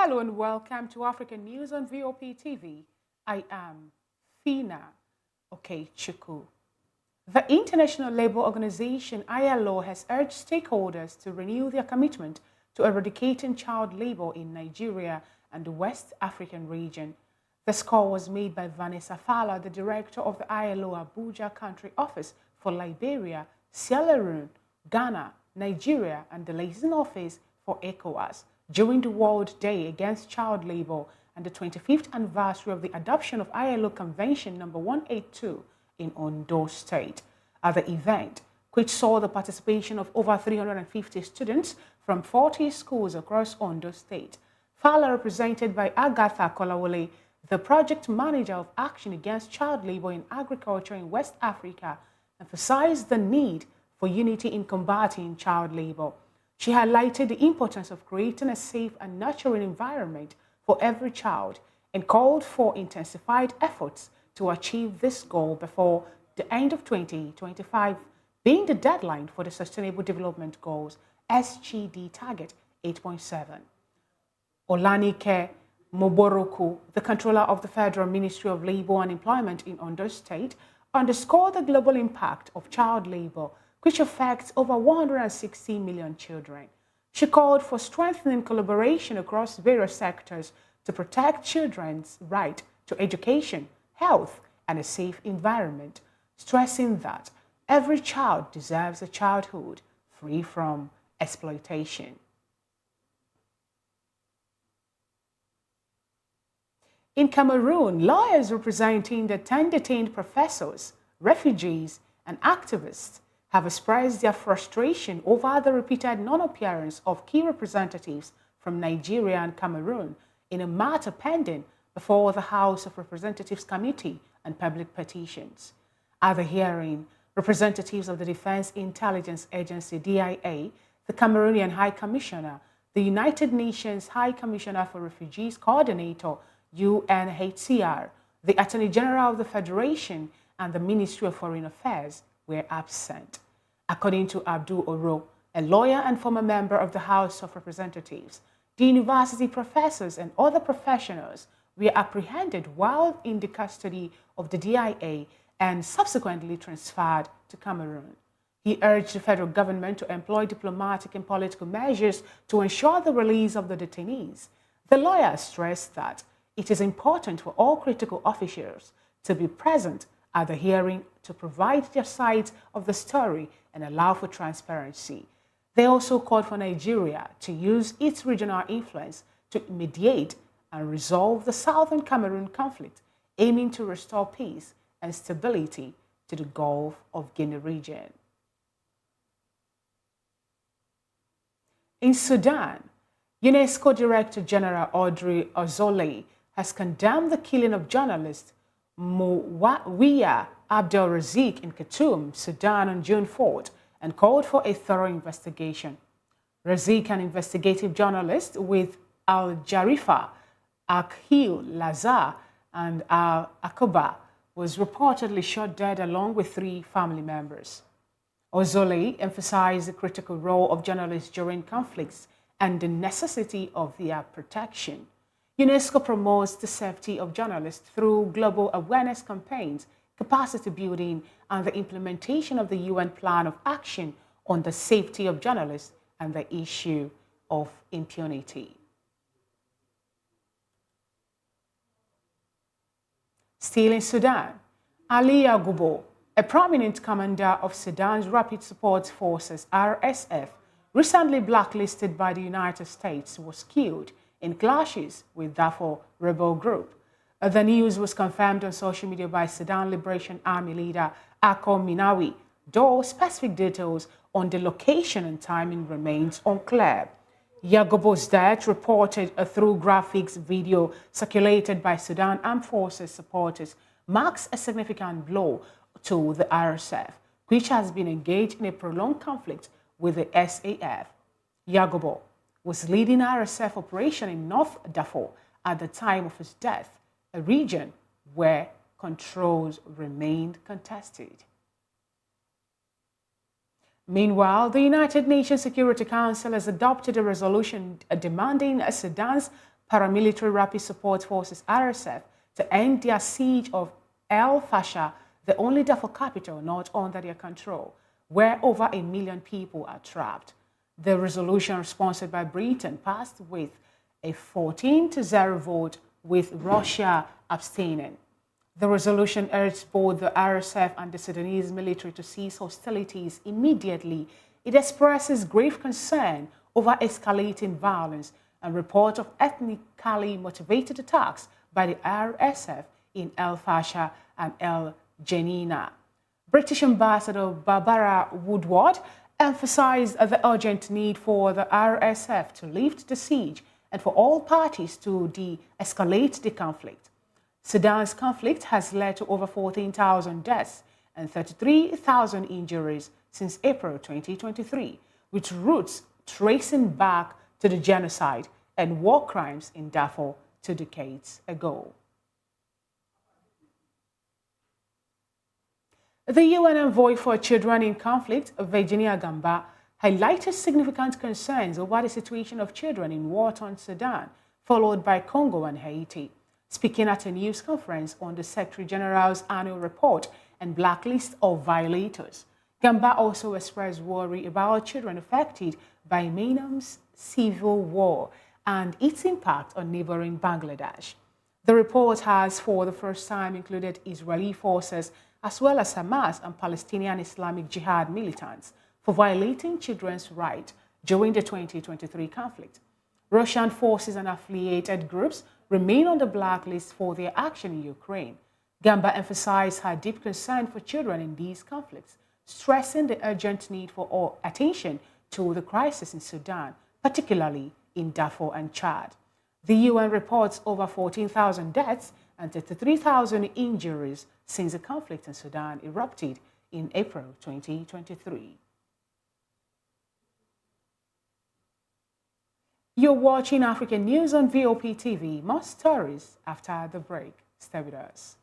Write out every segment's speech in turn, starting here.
Hello and welcome to African News on VOP TV. I am Fina Okechukwu. The International Labour Organization ILO has urged stakeholders to renew their commitment to eradicating child labour in Nigeria and the West African region. The call was made by Vanessa Fala, the director of the ILO Abuja Country Office for Liberia, Sierra Leone, Ghana, Nigeria, and the liaison office for ECOWAS during the World Day Against Child Labour and the 25th anniversary of the adoption of ILO Convention number 182 in Ondo State. At the event, which saw the participation of over 350 students from 40 schools across Ondo State, Fala, represented by Agatha Kolawole, the project manager of Action Against Child Labour in Agriculture in West Africa, emphasized the need for unity in combating child labour. She highlighted the importance of creating a safe and nurturing environment for every child and called for intensified efforts to achieve this goal before the end of 2025, being the deadline for the Sustainable Development Goals SGD Target 8.7. Olanike Moboroku, the controller of the Federal Ministry of Labour and Employment in Ondo State, underscored the global impact of child labour, which affects over 160 million children. She called for strengthening collaboration across various sectors to protect children's right to education, health, and a safe environment, stressing that every child deserves a childhood free from exploitation. In Cameroon, lawyers representing the 10 detained professors, refugees, and activists have expressed their frustration over the repeated non-appearance of key representatives from Nigeria and Cameroon in a matter pending before the House of Representatives Committee on Public Petitions. At the hearing, representatives of the Defense Intelligence Agency DIA, the Cameroonian High Commissioner, the United Nations High Commissioner for Refugees Coordinator, UNHCR, the Attorney General of the Federation, and the Ministry of Foreign Affairs were absent. According to Abdul Oro, a lawyer and former member of the House of Representatives, the university professors and other professionals were apprehended while in the custody of the DIA and subsequently transferred to Cameroon. He urged the federal government to employ diplomatic and political measures to ensure the release of the detainees. The lawyer stressed that it is important for all critical officials to be present at the hearing to provide their side of the story and allow for transparency. They also called for Nigeria to use its regional influence to mediate and resolve the southern Cameroon conflict, aiming to restore peace and stability to the Gulf of Guinea region. In Sudan, UNESCO Director General Audrey Azoulay has condemned the killing of journalist Muawiya Abdel Razik in Khartoum, Sudan on June 4th and called for a thorough investigation. Razik, an investigative journalist with Al Jarifa, Akhil Lazar, and Al Aqaba, was reportedly shot dead along with 3 family members. Azoulay emphasized the critical role of journalists during conflicts and the necessity of their protection. UNESCO promotes the safety of journalists through global awareness campaigns, capacity building, and the implementation of the UN Plan of Action on the safety of journalists and the issue of impunity. Still in Sudan, Ali Yagubo, a prominent commander of Sudan's Rapid Support Forces, RSF, recently blacklisted by the United States, was killed in clashes with Darfur rebel group. The news was confirmed on social media by Sudan Liberation Army leader Ako Minawi, though specific details on the location and timing remains unclear. Yagobo's death, reported through graphics video circulated by Sudan Armed Forces supporters, marks a significant blow to the RSF, which has been engaged in a prolonged conflict with the SAF. Yagobo was leading RSF operation in North Darfur at the time of his death, a region where controls remained contested. Meanwhile, the United Nations Security Council has adopted a resolution demanding Sudan's paramilitary Rapid Support Forces RSF to end their siege of El Fasher, the only Darfur capital not under their control, where over 1 million people are trapped. The resolution sponsored by Britain passed with a 14-0 vote, with Russia abstaining. The resolution urged both the RSF and the Sudanese military to cease hostilities immediately. It expresses grave concern over escalating violence and report of ethnically motivated attacks by the RSF in El Fasher and El Janina. British Ambassador Barbara Woodward emphasized the urgent need for the RSF to lift the siege and for all parties to de-escalate the conflict. Sudan's conflict has led to over 14,000 deaths and 33,000 injuries since April 2023, with roots tracing back to the genocide and war crimes in Darfur 2 decades ago. The UN envoy for children in conflict, Virginia Gamba, highlighted significant concerns over the situation of children in war-torn Sudan, followed by Congo and Haiti. Speaking at a news conference on the Secretary General's annual report and blacklist of violators, Gamba also expressed worry about children affected by Myanmar's civil war and its impact on neighboring Bangladesh. The report has, for the first time, included Israeli forces as well as Hamas and Palestinian Islamic Jihad militants for violating children's rights during the 2023 conflict. Russian forces and affiliated groups remain on the blacklist for their action in Ukraine. Gamba emphasized her deep concern for children in these conflicts, stressing the urgent need for attention to the crisis in Sudan, particularly in Darfur and Chad. The UN reports over 14,000 deaths and 33,000 injuries since the conflict in Sudan erupted in April 2023. You're watching African News on VOP TV. More stories after the break. Stay with us.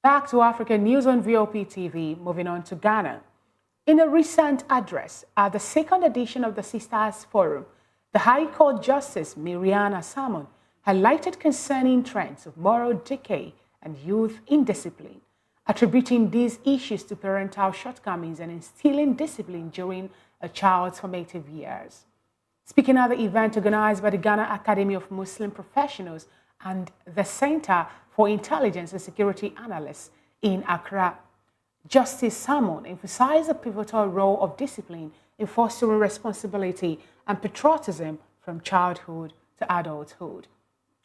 Back to African News on VOP TV, moving on to Ghana. In a recent address at the second edition of the Sisters Forum, the High Court Justice Miriana Salmon highlighted concerning trends of moral decay and youth indiscipline, attributing these issues to parental shortcomings and instilling discipline during a child's formative years. Speaking at the event organized by the Ghana Academy of Muslim Professionals and the Center for Intelligence and Security Analysts in Accra, Justice Salmon emphasized the pivotal role of discipline in fostering responsibility and patriotism from childhood to adulthood.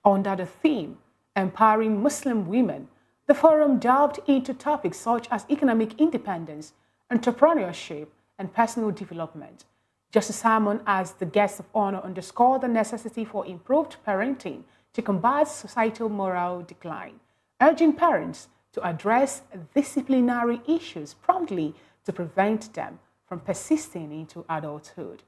Under the theme, Empowering Muslim Women, the forum delved into topics such as economic independence, entrepreneurship, and personal development. Justice Salmon, as the guest of honor, underscored the necessity for improved parenting to combat societal moral decline, urging parents to address disciplinary issues promptly to prevent them from persisting into adulthood.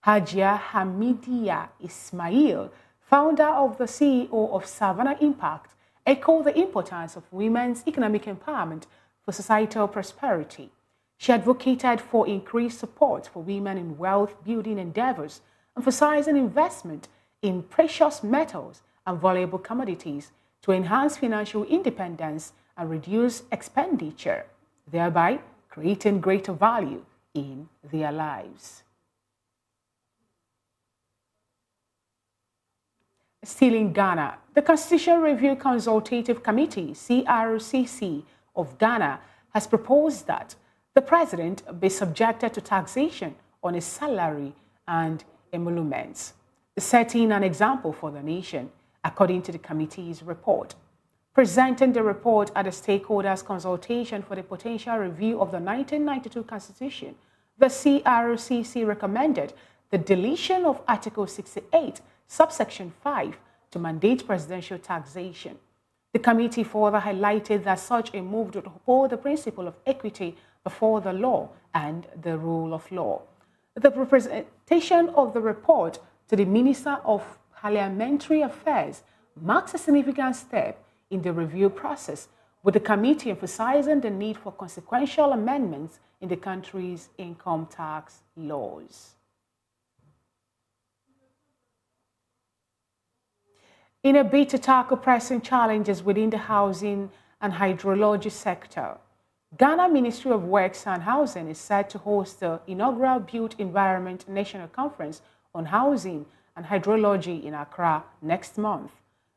Hajia Hamidia Ismail, founder of the CEO of Savannah Impact, echoed the importance of women's economic empowerment for societal prosperity. She advocated for increased support for women in wealth-building endeavors, emphasizing investment in precious metals and valuable commodities to enhance financial independence and reduce expenditure, thereby creating greater value in their lives. Still in Ghana, the Constitution Review Consultative Committee, CRCC, of Ghana has proposed that the president be subjected to taxation on his salary and emoluments, setting an example for the nation, according to the committee's report. Presenting the report at the stakeholders' consultation for the potential review of the 1992 Constitution, the CRCC recommended the deletion of Article 68, subsection 5, to mandate presidential taxation. The committee further highlighted that such a move would uphold the principle of equity before the law and the rule of law. The presentation of the report to the Minister of Parliamentary Affairs marks a significant step in the review process, with the committee emphasizing the need for consequential amendments in the country's income tax laws. In a bid to tackle pressing challenges within the housing and hydrology sector, Ghana Ministry of Works and Housing is set to host the inaugural Built Environment National Conference on Housing and Hydrology in Accra next month,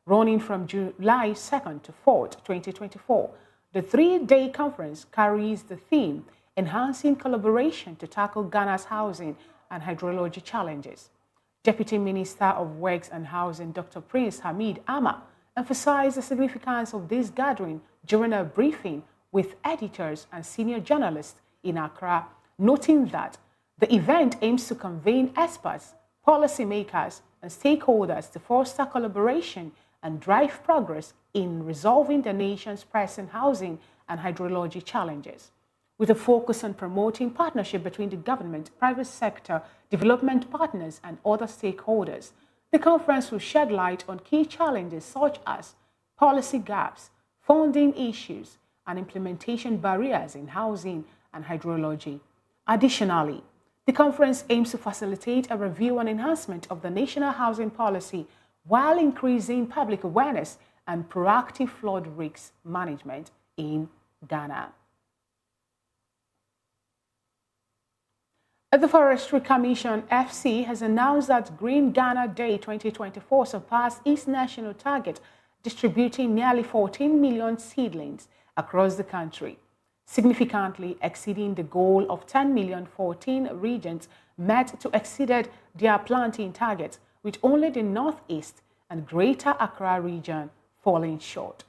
running from July 2nd to 4th, 2024. The three-day conference carries the theme, Enhancing Collaboration to Tackle Ghana's Housing and Hydrology Challenges. Deputy Minister of Works and Housing, Dr. Prince Hamid Ama, emphasized the significance of this gathering during a briefing with editors and senior journalists in Accra, noting that the event aims to convene experts, policymakers, and stakeholders to foster collaboration and drive progress in resolving the nation's pressing housing and hydrology challenges, with a focus on promoting partnership between the government, private sector, development partners, and other stakeholders. The conference will shed light on key challenges such as policy gaps, funding issues, and implementation barriers in housing and hydrology. Additionally, the conference aims to facilitate a review and enhancement of the national housing policy while increasing public awareness and proactive flood risk management in Ghana. The Forestry Commission (FC) has announced that Green Ghana Day 2024 surpassed its national target, distributing nearly 14 million seedlings across the country, significantly exceeding the goal of 10 million. 14 regions met to exceeded their planting targets, with only the Northeast and Greater Accra region falling short.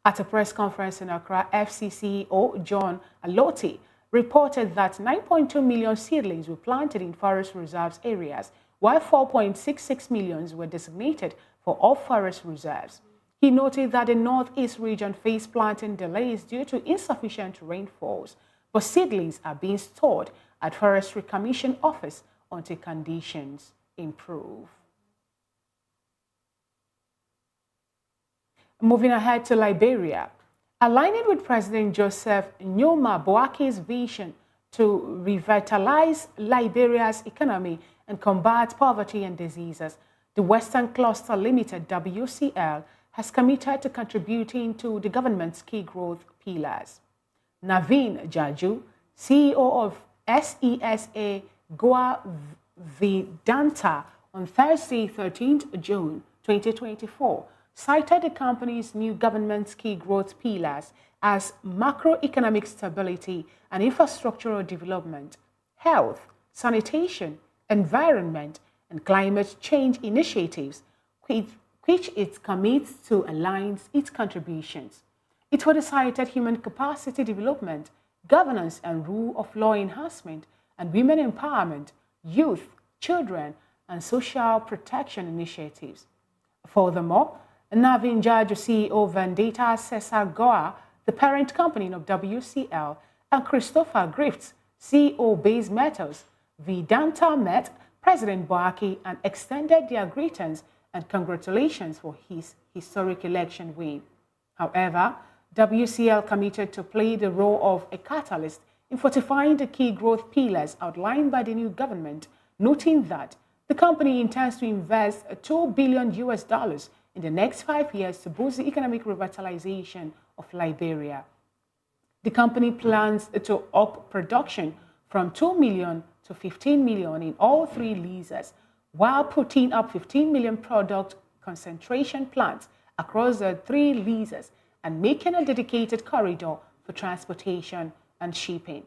At a press conference in Accra, FC CEO John Alotti reported that 9.2 million seedlings were planted in forest reserves areas, while 4.66 million were designated for off-forest reserves. He noted that the Northeast region faced planting delays due to insufficient rainfalls, but seedlings are being stored at Forestry Commission office until conditions improve. Moving ahead to Liberia, aligning with President Joseph Nyoma Boaki's vision to revitalize Liberia's economy and combat poverty and diseases, the Western Cluster Limited (WCL) has committed to contributing to the government's key growth pillars. Naveen Jaju, CEO of SESA Goa Vedanta, on Thursday, 13th June 2024, cited the company's new government's key growth pillars as macroeconomic stability and infrastructural development, health, sanitation, environment, and climate change initiatives, which it commits to align its contributions. It further cited human capacity development, governance and rule of law enhancement, and women empowerment, youth, children, and social protection initiatives. Furthermore, Naveen Jaju, CEO of Vendetta Cesar Goa, the parent company of WCL, and Christopher Grifts, CEO Base Metals, Vedanta met President Boaki and extended their greetings and congratulations for his historic election win. However, WCL committed to play the role of a catalyst in fortifying the key growth pillars outlined by the new government, noting that the company intends to invest $2 billion in the next 5 years to boost the economic revitalization of Liberia. The company plans to up production from 2 million to 15 million in all three leases, while putting up 15 million product concentration plants across the three leases and making a dedicated corridor for transportation and shipping.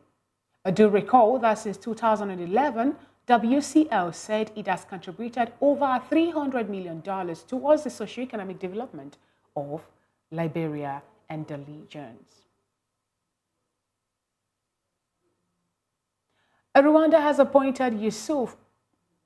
I do recall that since 2011, WCL said it has contributed over $300 million towards the socio-economic development of Liberia and the legions. Rwanda has appointed Yusuf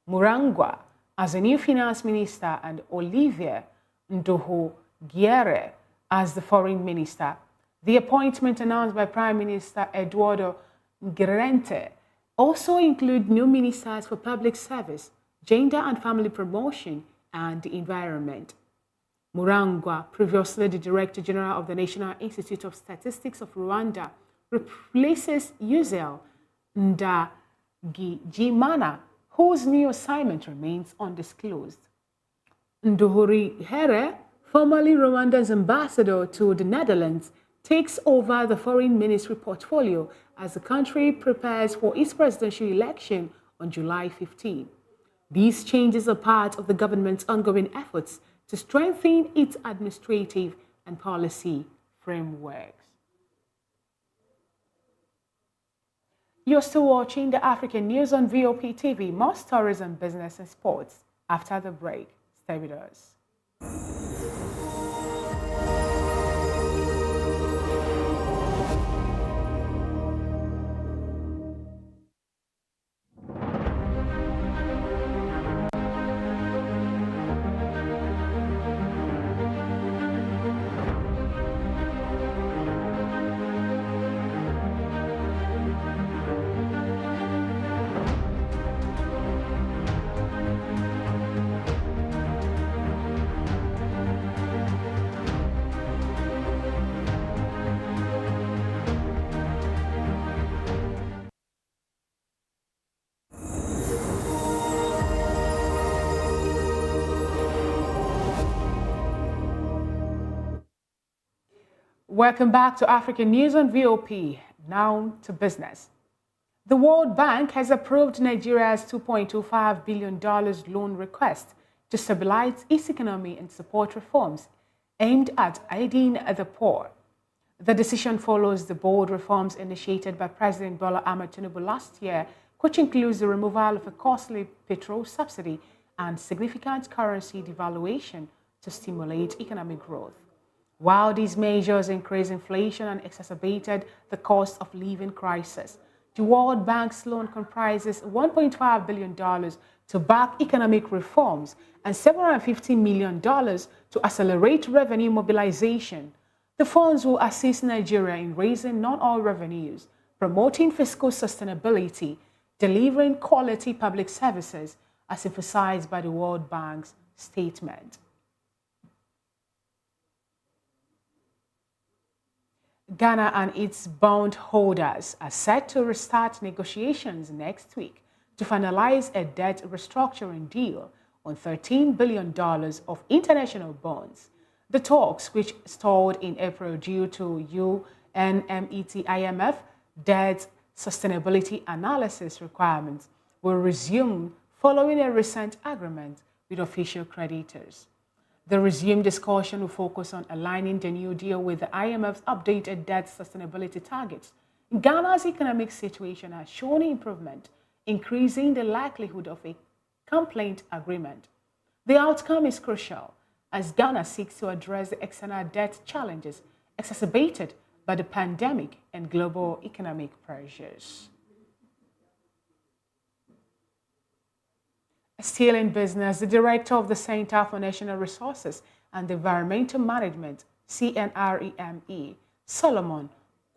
Murangwa as the new finance minister and Olivier Nduhungirehe as the foreign minister. The appointment announced by Prime Minister Eduardo Ngirente also include new ministers for public service, gender and family promotion, and the environment. Murangwa, previously the Director General of the National Institute of Statistics of Rwanda, replaces Yuzel Ndagijimana, whose new assignment remains undisclosed. Nduhungirehe, formerly Rwanda's ambassador to the Netherlands, takes over the foreign ministry portfolio as the country prepares for its presidential election on July 15. These changes are part of the government's ongoing efforts to strengthen its administrative and policy frameworks. You're still watching the African News on VOP TV. More stories on business and sports after the break. Stay with us. Welcome back to African News on VOP. Now to business. The World Bank has approved Nigeria's $2.25 billion loan request to stabilize its economy and support reforms aimed at aiding the poor. The decision follows the bold reforms initiated by President Bola Ahmed Tinubu last year, which includes the removal of a costly petrol subsidy and significant currency devaluation to stimulate economic growth. While these measures increased inflation and exacerbated the cost of living crisis, the World Bank's loan comprises $1.5 billion to back economic reforms and $750 million to accelerate revenue mobilization. The funds will assist Nigeria in raising non-oil revenues, promoting fiscal sustainability, delivering quality public services, as emphasized by the World Bank's statement. Ghana and its bondholders are set to restart negotiations next week to finalize a debt restructuring deal on $13 billion of international bonds. The talks, which stalled in April due to UNMET IMF debt sustainability analysis requirements, will resume following a recent agreement with official creditors. The resumed discussion will focus on aligning the new deal with the IMF's updated debt sustainability targets. Ghana's economic situation has shown improvement, increasing the likelihood of a complaint agreement. The outcome is crucial as Ghana seeks to address the external debt challenges exacerbated by the pandemic and global economic pressures. Still in business, the director of the Center for National Resources and Environmental Management, CNREME, Solomon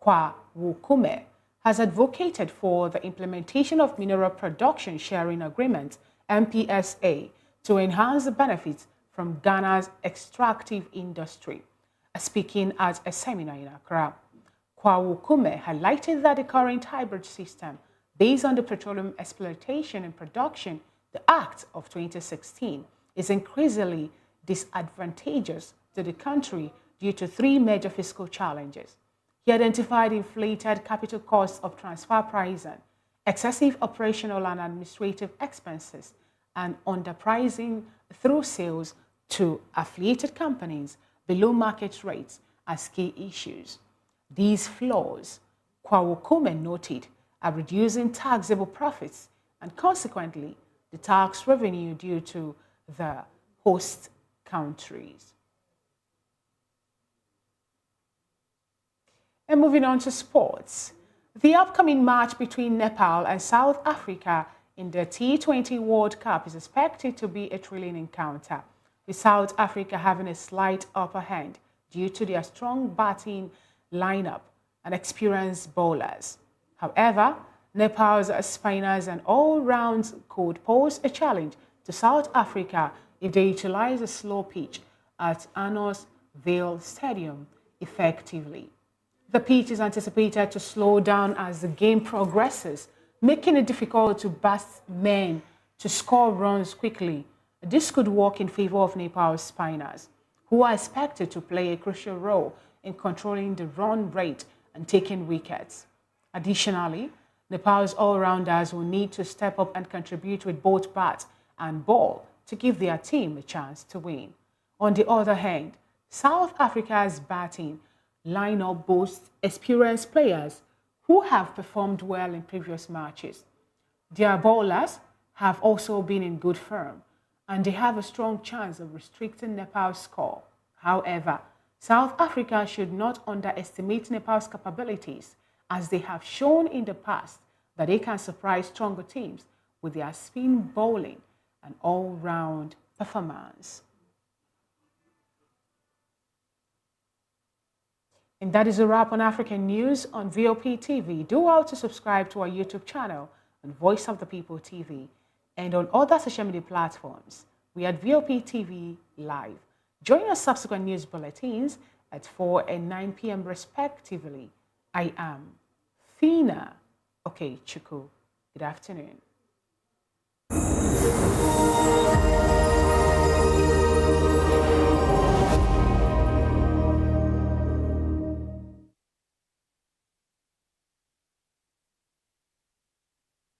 Kwawukume, has advocated for the implementation of Mineral Production Sharing Agreement, MPSA, to enhance the benefits from Ghana's extractive industry. Speaking at a seminar in Accra, Kwawukume highlighted that the current hybrid system, based on the Petroleum Exploitation and Production the Act of 2016, is increasingly disadvantageous to the country due to three major fiscal challenges. He identified inflated capital costs of transfer pricing, excessive operational and administrative expenses, and underpricing through sales to affiliated companies below market rates as key issues. These flaws, Kwawokume noted, are reducing taxable profits and consequently the tax revenue due to the host countries. And moving on to sports, the upcoming match between Nepal and South Africa in the T20 World Cup is expected to be a thrilling encounter, with South Africa having a slight upper hand due to their strong batting lineup and experienced bowlers. However, Nepal's spinners and all-rounds could pose a challenge to South Africa if they utilize a slow pitch at Anos Vale Stadium effectively. The pitch is anticipated to slow down as the game progresses, making it difficult to batsmen to score runs quickly. This could work in favor of Nepal's spinners, who are expected to play a crucial role in controlling the run rate and taking wickets. Additionally, Nepal's all-rounders will need to step up and contribute with both bat and ball to give their team a chance to win. On the other hand, South Africa's batting lineup boasts experienced players who have performed well in previous matches. Their bowlers have also been in good form, and they have a strong chance of restricting Nepal's score. However, South Africa should not underestimate Nepal's capabilities, as they have shown in the past that they can surprise stronger teams with their spin bowling and all-round performance. And that is a wrap on African news on VOP TV. Do well to subscribe to our YouTube channel on Voice of the People TV and on other social media platforms. We are at VOP TV Live. Join our subsequent news bulletins at 4 and 9 p.m. respectively. I am Fina Okechukwu. Good afternoon.